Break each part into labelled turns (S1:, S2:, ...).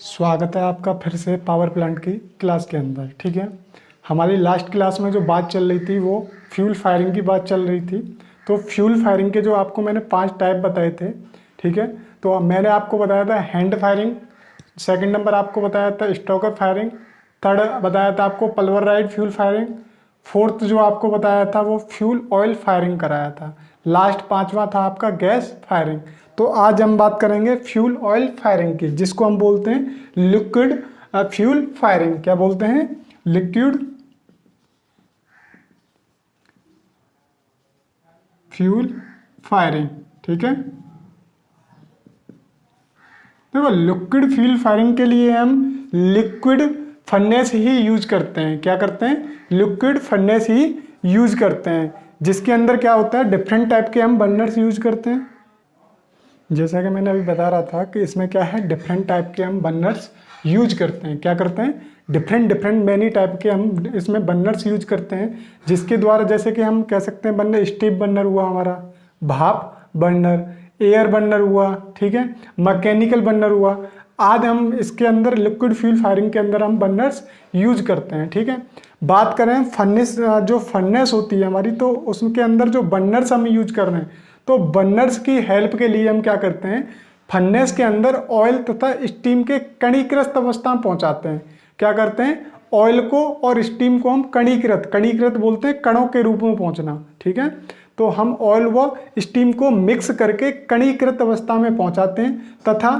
S1: स्वागत है आपका फिर से पावर प्लांट की क्लास के अंदर। ठीक है, हमारी लास्ट क्लास में जो बात चल रही थी वो फ्यूल फायरिंग की बात चल रही थी। तो फ्यूल फायरिंग के जो आपको मैंने 5 टाइप बताए थे, ठीक है, तो मैंने आपको बताया था हैंड फायरिंग, सेकंड नंबर आपको बताया था स्टोकर फायरिंग, थर्ड बताया था आपको पल्वराइज्ड फ्यूल फायरिंग, फोर्थ जो आपको बताया था वो फ्यूल ऑयल फायरिंग कराया था, लास्ट पांचवा था आपका गैस फायरिंग। तो आज हम बात करेंगे फ्यूल ऑयल फायरिंग की, जिसको हम बोलते हैं लिक्विड फ्यूल फायरिंग। क्या बोलते हैं? Liquid fuel firing. ठीक है, देखो लिक्विड फ्यूल फायरिंग के लिए हम लिक्विड फर्नेस ही यूज करते हैं। क्या करते हैं? लिक्विड फर्नेस ही यूज करते हैं, जिसके अंदर क्या होता है, डिफरेंट टाइप के हम बर्नर्स यूज करते हैं। जैसा कि मैंने अभी बता रहा था कि इसमें क्या है, डिफरेंट टाइप के हम बर्नर्स यूज करते हैं। क्या करते हैं? डिफरेंट मैनी टाइप के हम इसमें बर्नर्स यूज करते हैं, जिसके द्वारा जैसे कि हम कह सकते हैं बर्नर, स्टीम बर्नर हुआ हमारा, भाप बर्नर, एयर बर्नर हुआ, ठीक है, मैकेनिकल बर्नर हुआ। आज हम इसके अंदर लिक्विड फ्यूल फायरिंग के अंदर हम बर्नर्स यूज करते हैं। ठीक है, बात करें फर्नेस, जो फर्नेस होती है हमारी, तो उसके अंदर जो बर्नर्स हम यूज कर रहे हैं, तो बर्नर्स की हेल्प के लिए हम क्या करते हैं, फर्नेस के अंदर ऑयल तथा स्टीम के कणीकृत अवस्था में पहुंचाते हैं। क्या करते हैं? ऑयल को और स्टीम को हम कणीकृत बोलते हैं, कणों के रूप में पहुंचना। ठीक है, तो हम ऑयल व स्टीम को मिक्स करके कणीकृत अवस्था में पहुंचाते हैं तथा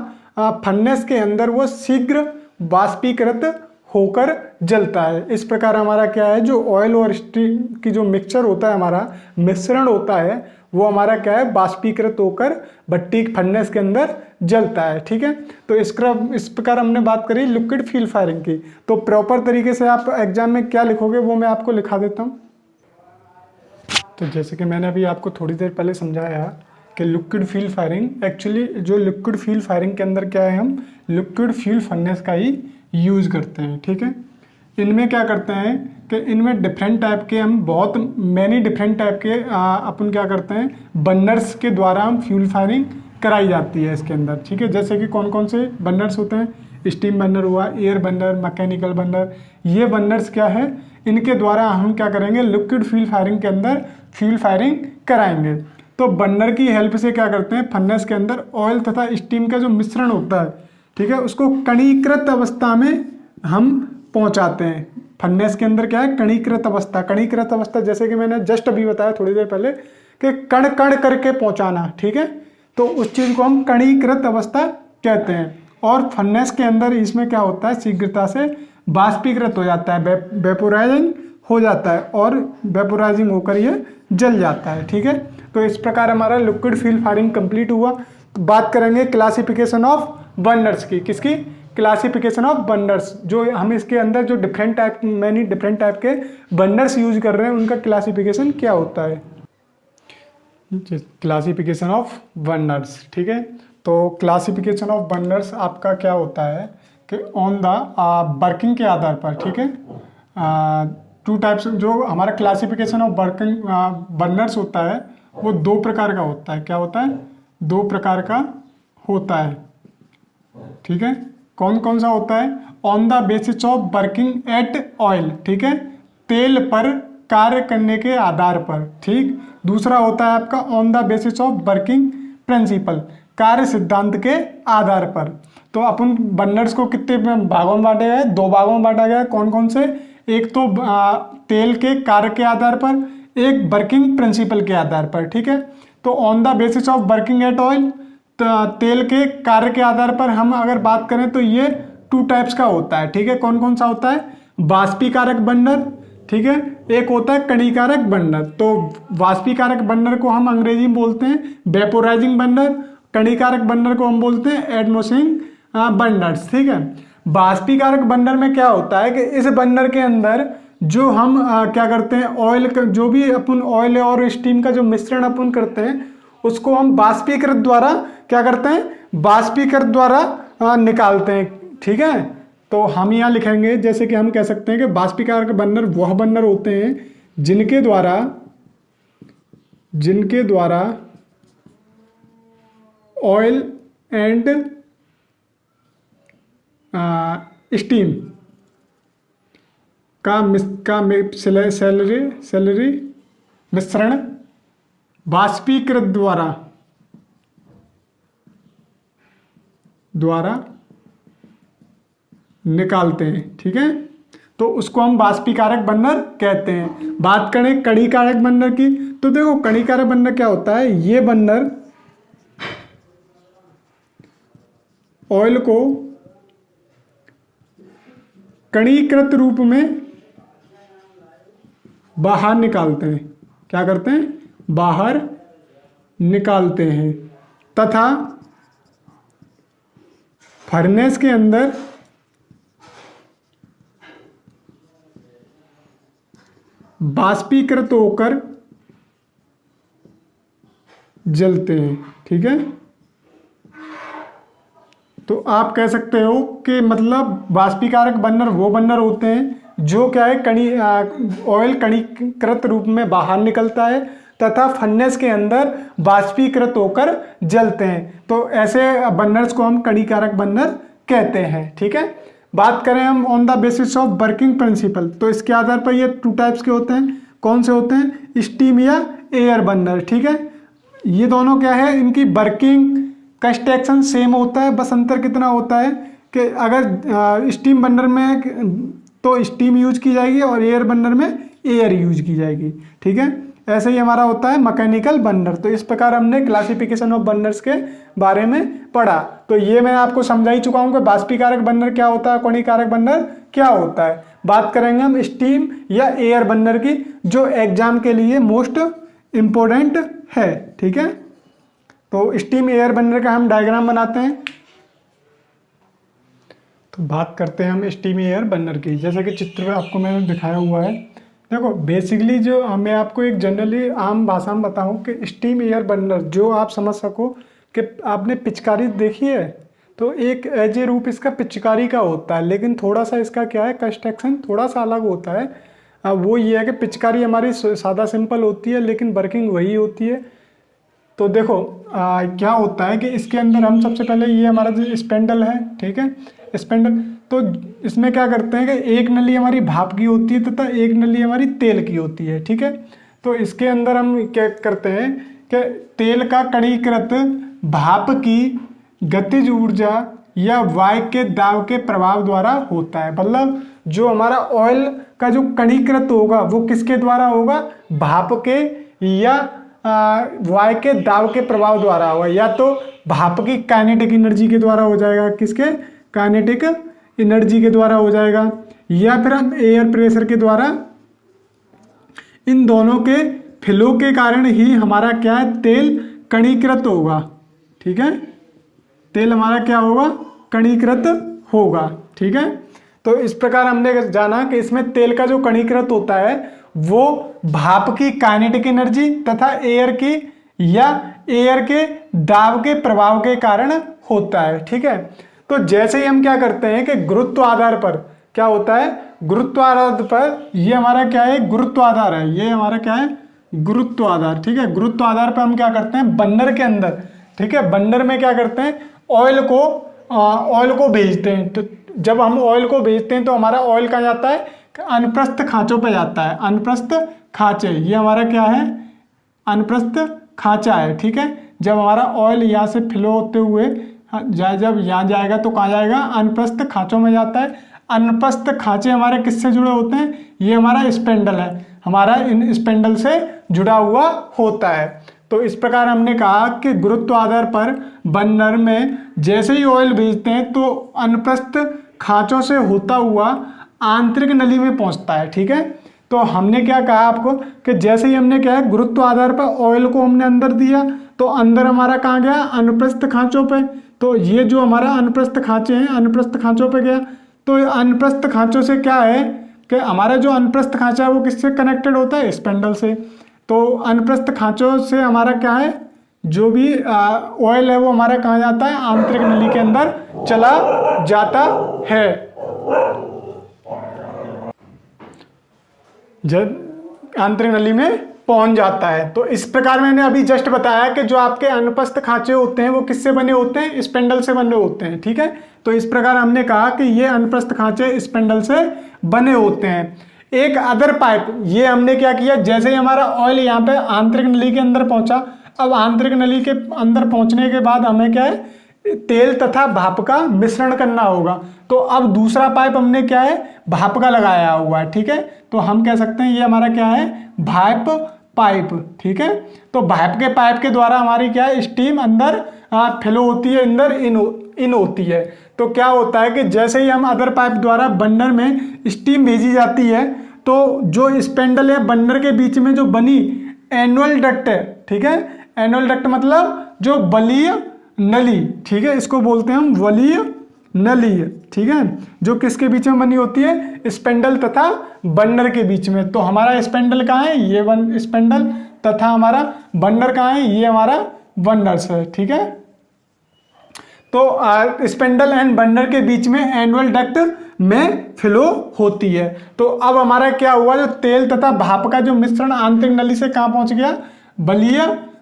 S1: फर्नेस के अंदर वो शीघ्र वाष्पीकृत होकर जलता है। इस प्रकार हमारा क्या है, जो ऑयल और स्टीम की जो मिक्सचर होता है, हमारा मिश्रण होता है, वो हमारा क्या है, वाष्पीकृत होकर भट्टी फर्नेस के अंदर जलता है। ठीक है, तो इस प्रकार हमने बात करी लिक्विड फ्यूल फायरिंग की। तो प्रॉपर तरीके से आप एग्जाम में क्या लिखोगे वो मैं आपको लिखा देता हूँ। तो जैसे कि मैंने अभी आपको थोड़ी देर पहले समझाया कि लिक्विड फ्यूल फायरिंग, एक्चुअली जो लिक्विड फ्यूल फायरिंग के अंदर क्या है, हम लिक्विड फ्यूल फर्नेस का ही यूज करते हैं। ठीक है, इनमें क्या करते हैं कि इनमें डिफरेंट टाइप के हम बहुत मैनी डिफरेंट टाइप के अपन क्या करते हैं, बर्नर्स के द्वारा हम फ्यूल फायरिंग कराई जाती है इसके अंदर। ठीक है, जैसे कि कौन कौन से बर्नर्स होते हैं, स्टीम बर्नर हुआ, एयर बर्नर, मैकेनिकल बर्नर। ये बर्नर्स क्या है, इनके द्वारा हम क्या करेंगे, लिक्विड फ्यूल फायरिंग के अंदर फ्यूल फायरिंग कराएंगे। तो बर्नर की हेल्प से क्या करते हैं, फर्नेस के अंदर ऑयल तथा स्टीम का जो मिश्रण होता है, ठीक है, उसको कणीकृत अवस्था में हम पहुंचाते हैं। फर्नेस के अंदर क्या है, कणीकृत अवस्था जैसे कि मैंने जस्ट अभी बताया थोड़ी देर पहले कि कण कण करके पहुंचाना। ठीक है, तो उस चीज को हम कणीकृत अवस्था कहते हैं। और फर्नेस के अंदर इसमें क्या होता है, शीघ्रता से बाष्पीकृत हो जाता है, वेपोराइजिंग हो जाता है और वेपोराइजिंग होकर ये जल जाता है। ठीक है, तो इस प्रकार हमारा लिक्विड फ्यूल फायरिंग कंप्लीट हुआ। तो बात करेंगे क्लासिफिकेशन ऑफ बर्नर्स की। किसकी? Classification of burners. जो हम इसके अंदर जो मैनी डिफरेंट टाइप के बर्नर्स यूज कर रहे हैं, उनका क्लासिफिकेशन क्या होता है, क्लासिफिकेशन ऑफ बर्नर्स। ठीक है, तो क्लासिफिकेशन ऑफ बर्नर्स आपका क्या होता है कि ऑन द वर्किंग के आधार पर, ठीक है, 2 टाइप्स। जो हमारा क्लासिफिकेशन ऑफ वर्किंग बर्नर्स होता है वो 2 प्रकार का होता है। क्या होता है? 2 प्रकार का होता है। ठीक है, कौन कौन सा होता है? On the basis of working at oil, ठीक है, तेल पर कार्य करने के आधार पर। ठीक, दूसरा होता है आपका on the basis of working principle, कार्य सिद्धांत के आधार पर। तो अपन बर्नर्स को कितने भागों में बांटे गए? 2 भागों में बांटा गया। कौन कौन से? एक तो तेल के कार्य के आधार पर, एक वर्किंग प्रिंसिपल के आधार पर। ठीक है, तो on the basis of working at oil, तेल के कार्य के आधार पर हम अगर बात करें तो ये 2 टाइप्स का होता है। ठीक है, कौन कौन सा होता है? वाष्पीकारक बर्नर, ठीक है, एक होता है कणीकारक बर्नर। तो वाष्पीकारक बर्नर को हम अंग्रेजी में बोलते हैं वेपोराइजिंग बर्नर, कणीकारक बर्नर को हम बोलते हैं एटमॉस्फेरिक बर्नर्स। ठीक है, वाष्पीकारक बर्नर में क्या होता है कि इस बर्नर के अंदर जो हम क्या करते हैं, ऑयल का जो भी अपन ऑयल और स्टीम का जो मिश्रण अपन करते हैं, उसको हम वाष्पीकृत द्वारा क्या करते हैं, वाष्पीकृत द्वारा निकालते हैं। ठीक है, तो हम यहाँ लिखेंगे जैसे कि हम कह सकते हैं कि वाष्पीकारक बर्नर वह बर्नर होते हैं जिनके द्वारा ऑयल एंड स्टीम सैलरी मिश्रण बाष्पीकृत द्वारा निकालते हैं। ठीक है, तो उसको हम बाष्पीकारक बर्नर कहते हैं। बात करें कणिकारक बर्नर की, तो देखो कणिकारक बर्नर क्या होता है। ये बर्नर ऑयल को कणीकृत रूप में बाहर निकालते हैं। क्या करते हैं? बाहर निकालते हैं तथा फर्नेस के अंदर बाष्पीकृत होकर जलते हैं। ठीक है, तो आप कह सकते हो कि मतलब बाष्पीकारक बर्नर वो बर्नर होते हैं जो क्या है ऑयल कणीकृत रूप में बाहर निकलता है तथा फर्नेस के अंदर बाष्पीकृत होकर जलते हैं। तो ऐसे बर्नर्स को हम कणिकारक बर्नर कहते हैं। ठीक है, बात करें हम on the basis of working principle, तो इसके आधार पर ये 2 टाइप्स के होते हैं। कौन से होते हैं? स्टीम या एयर बर्नर। ठीक है, ये दोनों क्या है, इनकी वर्किंग का एक्सट्रैक्शन सेम होता है, बस अंतर कितना होता है कि अगर स्टीम बर्नर में तो स्टीम यूज की जाएगी और एयर बर्नर में एयर यूज की जाएगी। ठीक है, ऐसे ही हमारा होता है मैकेनिकल बर्नर। तो इस प्रकार हमने क्लासिफिकेशन ऑफ बर्नर्स के बारे में पढ़ा। तो ये मैं आपको समझा ही चुका हूँ कि बाष्पीकारक बर्नर क्या होता है, कणिकारक बर्नर क्या होता है। बात करेंगे हम स्टीम या एयर बर्नर की, जो एग्जाम के लिए मोस्ट इम्पोर्टेंट है। ठीक है, तो स्टीम एयर बर्नर का हम डायग्राम बनाते हैं। तो बात करते हैं हम स्टीम एयर बर्नर की, जैसे कि चित्र में आपको मैंने दिखाया हुआ है। देखो बेसिकली जो मैं आपको एक जनरली आम भाषा में बताऊं कि स्टीम एयर बर्नर जो आप समझ सको कि आपने पिचकारी देखी है, तो एक एज ए रूप इसका पिचकारी का होता है, लेकिन थोड़ा सा इसका क्या है कंस्ट्रक्शन थोड़ा सा अलग होता है। वो ये है कि पिचकारी हमारी सादा सिंपल होती है लेकिन वर्किंग वही होती है। तो देखो क्या होता है कि इसके अंदर हम सबसे पहले ये हमारा जो स्पेंडल है, ठीक है, स्पेंडल, तो इसमें क्या करते हैं कि एक नली हमारी भाप की होती है तथा एक नली हमारी तेल की होती है। ठीक है, तो इसके अंदर हम क्या करते हैं कि तेल का कणीकृत भाप की गतिज ऊर्जा या वायु के दाब के प्रभाव द्वारा होता है। मतलब जो हमारा ऑयल का जो कणीकृत होगा वो किसके द्वारा होगा? भाप के या वायु के दाब के प्रभाव द्वारा होगा, या तो भाप की काइनेटिक एनर्जी के द्वारा हो जाएगा, किसके? काइनेटिक एनर्जी के द्वारा हो जाएगा, या फिर हम एयर प्रेशर के द्वारा। इन दोनों के फ्लो के कारण ही हमारा क्या है? तेल कणीकृत होगा। ठीक है, तेल हमारा क्या होगा? कणीकृत होगा। ठीक है, तो इस प्रकार हमने जाना कि इसमें तेल का जो कणीकृत होता है वो भाप की काइनेटिक एनर्जी तथा एयर की या एयर के दाब के प्रभाव के कारण होता है। ठीक है, तो जैसे ही हम क्या करते हैं कि गुरुत्व आधार पर क्या होता है? गुरुत्व आधार पर ये हमारा क्या है? गुरुत्व आधार है, ये हमारा क्या है? गुरुत्व आधार। ठीक है, गुरुत्व आधार पर हम क्या करते हैं? बर्नर के अंदर, ठीक है, बर्नर में क्या करते हैं? ऑयल को भेजते हैं। तो जब हम ऑयल को भेजते हैं तो हमारा ऑयल कहाँ जाता है? अनुप्रस्थ खांचों पे जाता है। अनुप्रस्थ खांचे, ये हमारा क्या है? अनुप्रस्थ खांचा है। ठीक है, जब हमारा ऑयल यहाँ से फ्लो होते हुए जब यहाँ जाएगा तो कहाँ जाएगा? अनुप्रस्थ खांचों में जाता है। अनुप्रस्थ खांचे हमारे किससे जुड़े होते हैं? ये हमारा स्पेंडल है, हमारा इन स्पेंडल से जुड़ा हुआ होता है। तो इस प्रकार हमने कहा कि गुरुत्व आधार पर बर्नर में जैसे ही ऑयल भेजते हैं तो अनुप्रस्थ खांचों से होता हुआ आंतरिक नली में पहुंचता है। ठीक है, तो हमने क्या कहा आपको कि जैसे ही हमने क्या है? गुरुत्व आधार पर ऑयल को हमने अंदर दिया तो अंदर हमारा कहाँ गया? अनुप्रस्थ खांचों पे। तो ये जो हमारा अनुप्रस्थ खांचे हैं, अनुप्रस्थ खांचों पे गया। तो अनुप्रस्थ खांचों से क्या है कि हमारा जो अनुप्रस्थ खांचा है वो किससे कनेक्टेड होता है? स्पेंडल से। तो अनुप्रस्थ खांचों से हमारा क्या है? जो भी ऑयल है वो हमारा कहाँ जाता है? आंतरिक नली के अंदर चला जाता है। जब आंतरिक नली में पहुंच जाता है। तो इस प्रकार मैंने अभी जस्ट बताया कि जो आपके अनुपस्थ खांचे होते हैं वो किससे बने होते हैं, स्पेंडल से बने होते हैं। ठीक है, तो इस प्रकार हमने कहा कि ये अनुप्रस्थ खांचे स्पेंडल से बने होते हैं। एक अदर पाइप, ये हमने क्या किया, जैसे ही हमारा ऑयल यहाँ पे आंतरिक नली के अंदर पहुंचा, अब आंतरिक नली के अंदर पहुंचने के बाद हमें क्या है, तेल तथा भाप का मिश्रण करना होगा। तो अब दूसरा पाइप हमने क्या है, भाप का लगाया हुआ है। ठीक है, तो हम कह सकते हैं ये हमारा क्या है, भाप पाइप। ठीक है, तो भाप के पाइप के द्वारा हमारी क्या है, स्टीम अंदर फ्लो होती है, अंदर इन होती है। तो क्या होता है कि जैसे ही हम अदर पाइप द्वारा बर्नर में स्टीम भेजी जाती है, तो जो स्पेंडल है बर्नर के बीच में जो बनी एनुअल डक्ट है, ठीक है, एनुअल डक्ट मतलब जो बलीय नली, ठीक है, इसको बोलते हैं हम वलीय नली। ठीक है, जो किसके बीच में बनी होती है, स्पेंडल तथा बर्नर के बीच में। तो हमारा स्पेंडल कहाँ है, ये वन स्पेंडल, तथा हमारा बर्नर कहाँ है, ये हमारा बर्नर्स है। ठीक है, तो स्पेंडल एंड बर्नर के बीच में एनुअल डक्ट में फ्लो होती है। तो अब हमारा क्या हुआ, जो तेल तथा भाप का जो मिश्रण आंतरिक नली से कहाँ पहुंच गया,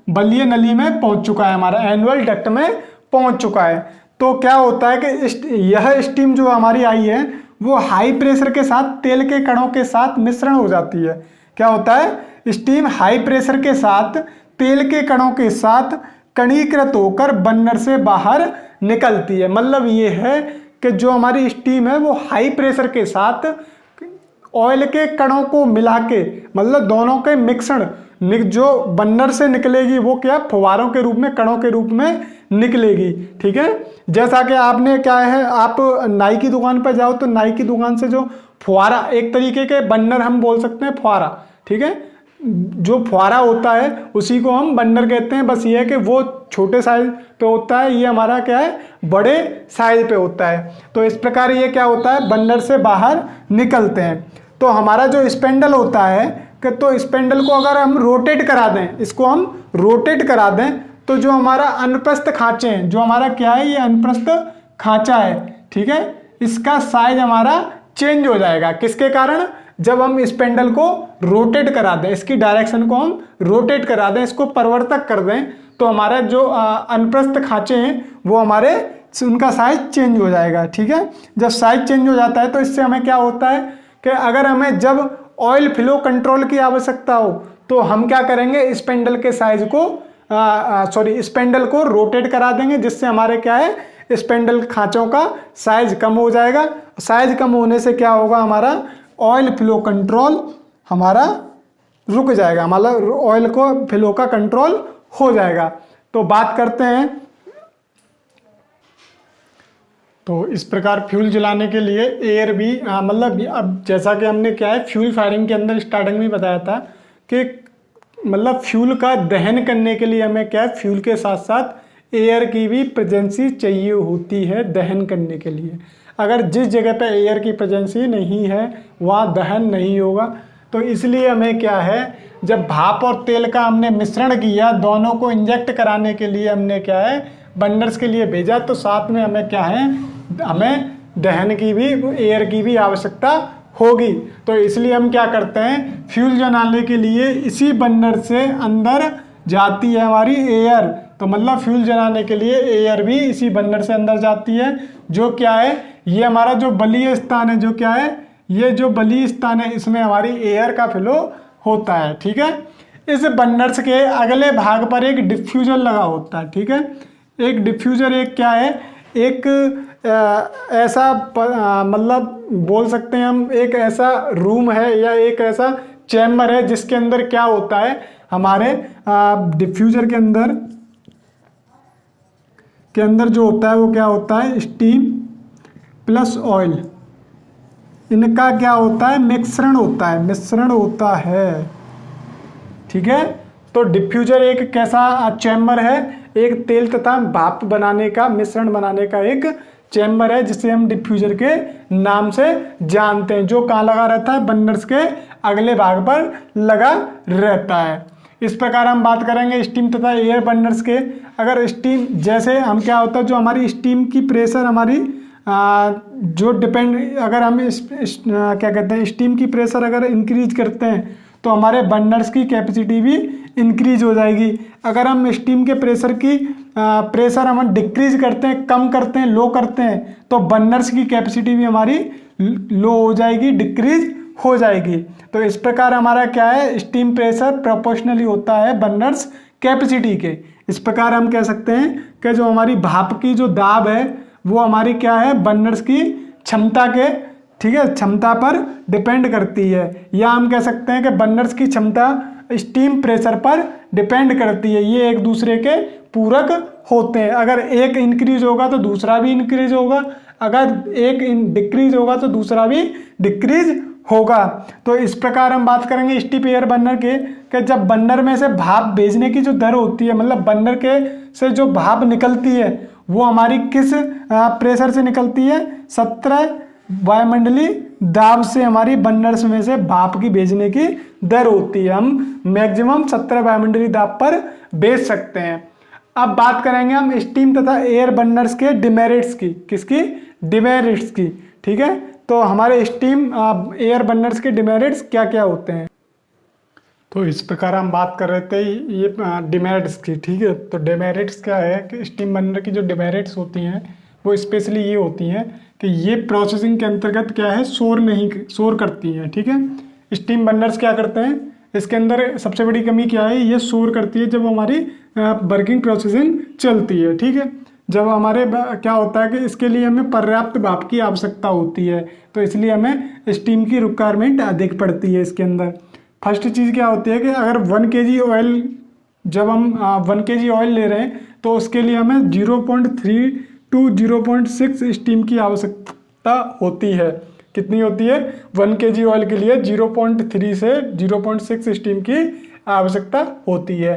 S1: बलीय नली में पहुंच चुका है, हमारा एनुअल डक्ट में पहुंच चुका है। तो क्या होता है कि यह स्टीम जो हमारी आई है वो हाई प्रेशर के साथ तेल के कणों के साथ मिश्रण हो जाती है। क्या होता है, स्टीम हाई प्रेशर के साथ तेल के कणों के साथ कणीकृत होकर बर्नर से बाहर निकलती है। मतलब ये है कि जो हमारी स्टीम है वो हाई प्रेशर के साथ ऑयल के कणों को मिला के, मतलब दोनों के मिश्रण जो बर्नर से निकलेगी वो क्या, फुवारों के रूप में, कणों के रूप में निकलेगी। ठीक है, जैसा कि आपने क्या है, आप नाई की दुकान पर जाओ तो नाई की दुकान से जो फुवारा, एक तरीके के बर्नर हम बोल सकते हैं फुवारा। ठीक है, जो फुवारा होता है उसी को हम बर्नर कहते हैं। बस ये है कि वो छोटे साइज पे होता है, ये हमारा क्या है, बड़े साइज पे होता है। तो इस प्रकार ये क्या होता है, बर्नर से बाहर निकलते हैं। तो हमारा जो स्पेंडल होता है कि, तो स्पेंडल को अगर हम रोटेट करा दें, इसको हम रोटेट करा दें, तो जो हमारा अनुप्रस्थ खांचे हैं, जो हमारा क्या है, ये अनुप्रस्थ खांचा है, ठीक है, इसका साइज हमारा चेंज हो जाएगा। किसके कारण, जब हम स्पेंडल को रोटेट करा दें, इसकी डायरेक्शन को हम रोटेट करा दें, इसको परिवर्तक कर दें, तो हमारा जो अनुप्रस्थ खांचे हैं वो हमारे, उनका साइज चेंज हो जाएगा। ठीक है, जब साइज चेंज हो जाता है तो इससे हमें क्या होता है कि अगर हमें जब ऑयल फ्लो कंट्रोल की आवश्यकता हो तो हम क्या करेंगे, स्पेंडल के साइज को स्पेंडल को रोटेट करा देंगे, जिससे हमारे क्या है, स्पेंडल खांचों का साइज कम हो जाएगा। साइज कम होने से क्या होगा, हमारा ऑयल फ्लो कंट्रोल हमारा रुक जाएगा, मतलब ऑयल को फ्लो का कंट्रोल हो जाएगा। तो बात करते हैं, तो इस प्रकार फ्यूल जलाने के लिए एयर भी मतलब अब जैसा कि हमने क्या है, फ्यूल फायरिंग के अंदर स्टार्टिंग में बताया था कि मतलब फ्यूल का दहन करने के लिए हमें क्या है, फ्यूल के साथ साथ एयर की भी प्रेजेंसी चाहिए होती है दहन करने के लिए। अगर जिस जगह पे एयर की प्रेजेंसी नहीं है वहाँ दहन नहीं होगा। तो इसलिए हमें क्या है, जब भाप और तेल का हमने मिश्रण किया, दोनों को इंजेक्ट कराने के लिए हमने क्या है, बर्नर्स के लिए भेजा, तो साथ में हमें क्या है, हमें दहन की भी, एयर की भी आवश्यकता होगी। तो इसलिए हम क्या करते हैं, फ्यूल जलाने के लिए इसी बर्नर से अंदर जाती है हमारी एयर। तो मतलब फ्यूल जलाने के लिए एयर भी इसी बर्नर से अंदर जाती है, जो क्या है, ये हमारा जो बलीय स्थान है, जो क्या है, ये जो बलीय स्थान है, इसमें हमारी एयर का फ्लो होता है। ठीक है, इस बर्नर्स के अगले भाग पर एक डिफ्यूजर लगा होता है। ठीक है, एक डिफ्यूजर एक क्या है, एक ऐसा मतलब बोल सकते हैं हम, एक ऐसा रूम है या एक ऐसा चैम्बर है जिसके अंदर क्या होता है, हमारे डिफ्यूजर के अंदर जो होता है वो क्या होता है, स्टीम प्लस ऑयल, इनका क्या होता है, मिश्रण होता है। ठीक है, तो डिफ्यूजर एक कैसा चैम्बर है, एक तेल तथा भाप बनाने का, मिश्रण बनाने का एक चैम्बर है, जिसे हम डिफ्यूजर के नाम से जानते हैं, जो कहाँ लगा रहता है, बर्नर्स के अगले भाग पर लगा रहता है। इस प्रकार हम बात करेंगे स्टीम तथा एयर बर्नर्स के। अगर स्टीम, जैसे हम क्या होता है, जो हमारी स्टीम की प्रेशर हमारी जो डिपेंड, अगर हम क्या कहते हैं, स्टीम की प्रेशर अगर इंक्रीज करते हैं तो हमारे बर्नर्स की कैपेसिटी भी इंक्रीज हो जाएगी। अगर हम स्टीम के प्रेशर हम डिक्रीज करते हैं, कम करते हैं, लो करते हैं, तो बर्नर्स की कैपेसिटी भी हमारी लो हो जाएगी, डिक्रीज हो जाएगी। तो इस प्रकार हमारा क्या है, स्टीम प्रेशर प्रोपोर्शनली होता है बर्नर्स कैपेसिटी के। इस प्रकार हम कह सकते हैं कि जो हमारी भाप की जो दाब है वो हमारी क्या है, बर्नर्स की क्षमता के, ठीक है, क्षमता पर डिपेंड करती है। या हम कह सकते हैं कि बर्नर्स की क्षमता स्टीम प्रेशर पर डिपेंड करती है। ये एक दूसरे के पूरक होते हैं। अगर एक इंक्रीज होगा तो दूसरा भी इंक्रीज होगा, अगर एक डिक्रीज होगा तो दूसरा भी डिक्रीज होगा। तो इस प्रकार हम बात करेंगे स्टीम एयर बर्नर के कि जब बर्नर में से भाप भेजने की जो दर होती है, मतलब बर्नर के से जो भाप निकलती है वो हमारी किस प्रेशर से निकलती है, 17 वायुमंडलीय दाब से हमारी बर्नर्स में से भाप की भेजने की दर होती है। हम मैक्सिमम 17 वायुमंडलीय दाब पर भेज सकते हैं। अब बात करेंगे हम स्टीम तथा एयर बर्नर्स के डिमेरिट्स की। किसकी? डिमेरिट्स की। ठीक है, तो हमारे स्टीम एयर बर्नर्स के डिमेरिट्स क्या क्या होते हैं। तो इस प्रकार हम बात कर रहे थे ये डिमेरिट्स की। ठीक है, तो डिमेरिट्स क्या है कि स्टीम बर्नर की जो डिमेरिट्स होती हैं वो स्पेशली ये होती हैं कि ये प्रोसेसिंग के अंतर्गत क्या है, शोर करती हैं। ठीक है, स्टीम बर्नर्स क्या करते हैं, इसके अंदर सबसे बड़ी कमी क्या है, ये शोर करती है जब हमारी वर्किंग प्रोसेसिंग चलती है। ठीक है, जब हमारे क्या होता है कि इसके लिए हमें पर्याप्त भाप की आवश्यकता होती है, तो इसलिए हमें स्टीम की रिक्वायरमेंट अधिक पड़ती है इसके अंदर। फर्स्ट चीज़ क्या होती है कि अगर 1 kg ऑयल, जब हम 1 kg ऑयल ले रहे हैं तो उसके लिए हमें 0.3 to 0.6 स्टीम की आवश्यकता होती है। कितनी होती है? 1 kg ऑयल के लिए 0.3 से 0.6 स्टीम की आवश्यकता होती है।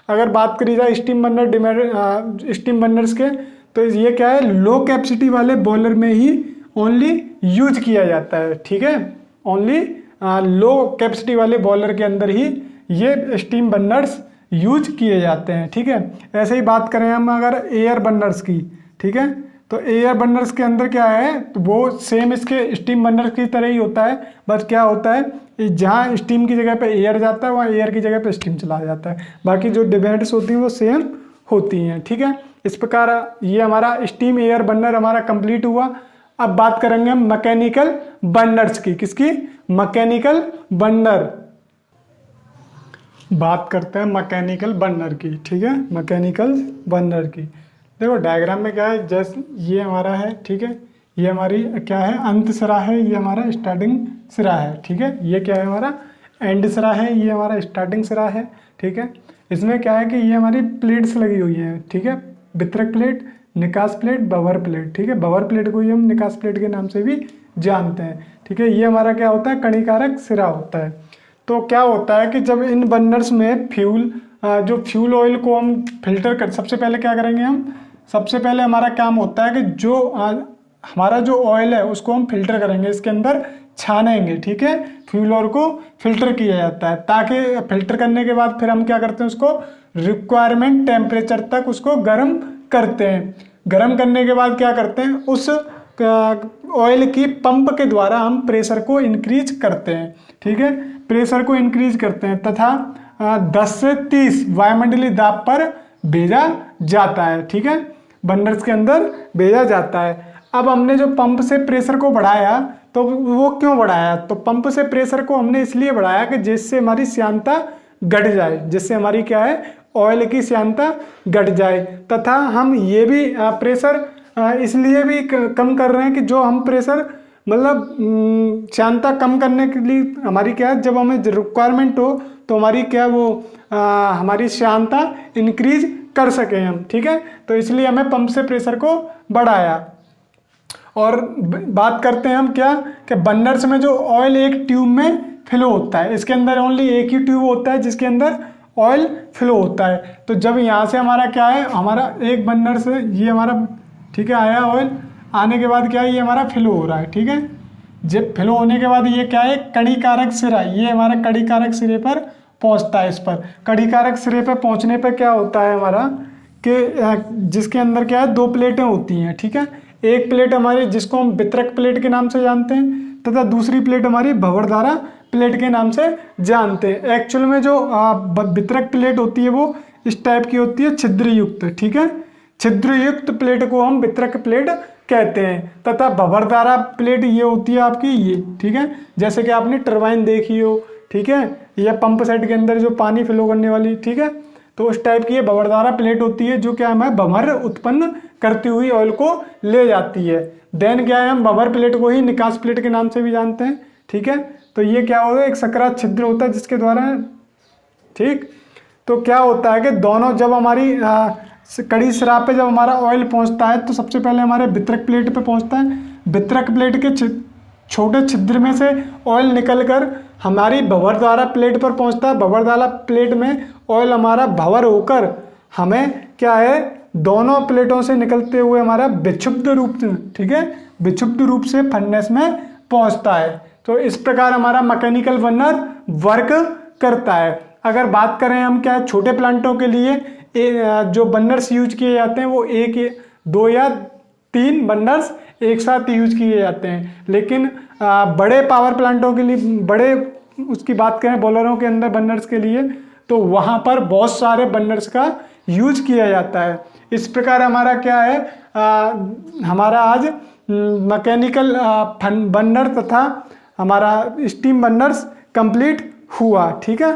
S1: अगर बात करी जाए स्टीम बर्नर्स के, तो ये क्या है, लो कैपेसिटी वाले बॉयलर में ही ओनली यूज किया जाता है। ठीक है, ओनली लो कैपेसिटी वाले बॉयलर के अंदर ही ये स्टीम बर्नर्स यूज किए जाते हैं। ठीक है, ऐसे ही बात करें हम अगर एयर बर्नर्स की, ठीक है, तो एयर बर्नर्स के अंदर क्या है, तो वो सेम इसके स्टीम बर्नर की तरह ही होता है, बस क्या होता है जहाँ स्टीम की जगह पे एयर जाता है वहाँ एयर की जगह पे स्टीम चला जाता है। बाकी जो डिमेरिट्स होती हैं वो सेम होती हैं। ठीक है, इस प्रकार ये हमारा स्टीम एयर बर्नर हमारा कंप्लीट हुआ। अब बात करेंगे हम मैकेनिकल बर्नर्स की। किसकी? Mechanical burner. बात करते हैं मैकेनिकल बर्नर की। ठीक है, मैकेनिकल बर्नर की देखो डायग्राम में क्या है, जैसे ये हमारा है, ठीक है, ये हमारी क्या है, अंत सिरा है, ये हमारा स्टार्टिंग सिरा है। ठीक है, ये क्या है, हमारा एंड सिरा है, ये हमारा स्टार्टिंग सिरा है। ठीक है, इसमें क्या है कि ये हमारी प्लेट्स लगी हुई हैं। ठीक है, वितरक प्लेट, निकास प्लेट, बवर प्लेट। ठीक है, बवर प्लेट को ही हम निकास प्लेट के नाम से भी जानते हैं। ठीक है, ये हमारा क्या होता है, कणिकारक सिरा होता है। तो क्या होता है कि जब इन बर्नर्स में जो फ्यूल ऑयल को हम फिल्टर कर, सबसे पहले क्या करेंगे हम, सबसे पहले हमारा काम होता है कि जो हमारा जो ऑयल है उसको हम फिल्टर करेंगे, इसके अंदर छानेंगे। ठीक है, फ्यूल ऑयल को फिल्टर किया जाता है, ताकि फिल्टर करने के बाद फिर हम क्या करते हैं, उसको रिक्वायरमेंट टेम्परेचर तक उसको गर्म करते हैं। गर्म करने के बाद क्या करते हैं, उस ऑयल की पंप के द्वारा हम प्रेशर को इंक्रीज करते हैं। ठीक है, प्रेशर को इंक्रीज करते हैं तथा 10 से 30 वायुमंडलीय दाब पर भेजा जाता है। ठीक है, बर्नर्स के अंदर भेजा जाता है। अब हमने जो पंप से प्रेशर को बढ़ाया, तो वो क्यों बढ़ाया, तो पंप से प्रेशर को हमने इसलिए बढ़ाया कि जिससे हमारी श्यानता घट जाए, जिससे हमारी क्या है, ऑयल की श्यानता घट जाए। तथा हम ये भी प्रेशर इसलिए भी कम कर रहे हैं कि जो हम प्रेशर मतलब श्यानता कम करने के लिए हमारी क्या है, जब हमें रिक्वायरमेंट हो तो हमारी क्या वो हमारी श्यानता इंक्रीज कर सकें हम। ठीक है, तो इसलिए हमें पंप से प्रेशर को बढ़ाया। और बात करते हैं हम क्या कि बर्नर्स में जो ऑयल एक ट्यूब में फ्लो होता है, इसके अंदर ओनली एक ही ट्यूब होता है जिसके अंदर ऑयल फ्लो होता है। तो जब यहाँ से हमारा क्या है, हमारा एक बर्नर से ये हमारा, ठीक है, आया ऑयल, आने के बाद क्या है, ये हमारा फ्लो हो रहा है। ठीक है, जब फ्लो होने के बाद ये क्या है, कणिकारक सिरा, ये हमारा कणिकारक सिरे पर पहुंचता है। इस पर कणिकारक सिरे पर पहुंचने पर क्या होता है हमारा कि जिसके अंदर क्या है, 2 प्लेटें होती हैं। ठीक है, एक प्लेट हमारी जिसको हम वितरक प्लेट के नाम से जानते हैं, तथा दूसरी प्लेट हमारी भंवरधारा प्लेट के नाम से जानते हैं। एक्चुअल में जो वितरक प्लेट होती है वो इस टाइप की होती है, छिद्र युक्त, ठीक है। छिद्र युक्त प्लेट को हम वितरक प्लेट कहते हैं तथा भंवरधारा प्लेट ये होती है आपकी ये, ठीक है। जैसे कि आपने टरबाइन देखी हो, ठीक है, या पंप सेट के अंदर जो पानी फ्लो करने वाली, ठीक है, तो उस टाइप की ये भंवरधारा प्लेट होती है जो क्या है भंवर उत्पन्न करती हुई ऑयल को ले जाती है। देन क्या है, हम भंवर प्लेट को ही निकास प्लेट के नाम से भी जानते हैं, ठीक है। तो ये क्या होगा, एक सकरात छिद्र होता है जिसके द्वारा, ठीक, तो क्या होता है कि दोनों जब हमारी कड़ी शराब पे जब हमारा ऑयल पहुंचता है तो सबसे पहले हमारे वितरक प्लेट पे पहुंचता है। वितरक प्लेट के छोटे छिद्र में से ऑयल निकलकर हमारी भंवरधारा प्लेट पर पहुंचता है। भंवरधारा प्लेट में ऑयल हमारा भंवर होकर हमें क्या है, दोनों प्लेटों से निकलते हुए हमारा विक्षुब्ध रूप, ठीक है, विक्षुब्ध रूप से फर्नेस में पहुंचता है। तो इस प्रकार हमारा मैकेनिकल बर्नर वर्क करता है। अगर बात करें हम क्या छोटे प्लांटों के लिए जो बर्नर्स यूज किए जाते हैं वो 1, 2 या 3 बर्नर्स एक साथ यूज किए जाते हैं। लेकिन बड़े पावर प्लांटों के लिए, बड़े उसकी बात करें बॉयलरों के अंदर बर्नर्स के लिए, तो वहाँ पर बहुत सारे बर्नर्स का यूज किया जाता है। इस प्रकार हमारा क्या है, हमारा आज मैकेनिकल बर्नर तथा हमारा स्टीम बर्नर्स कंप्लीट हुआ, ठीक है।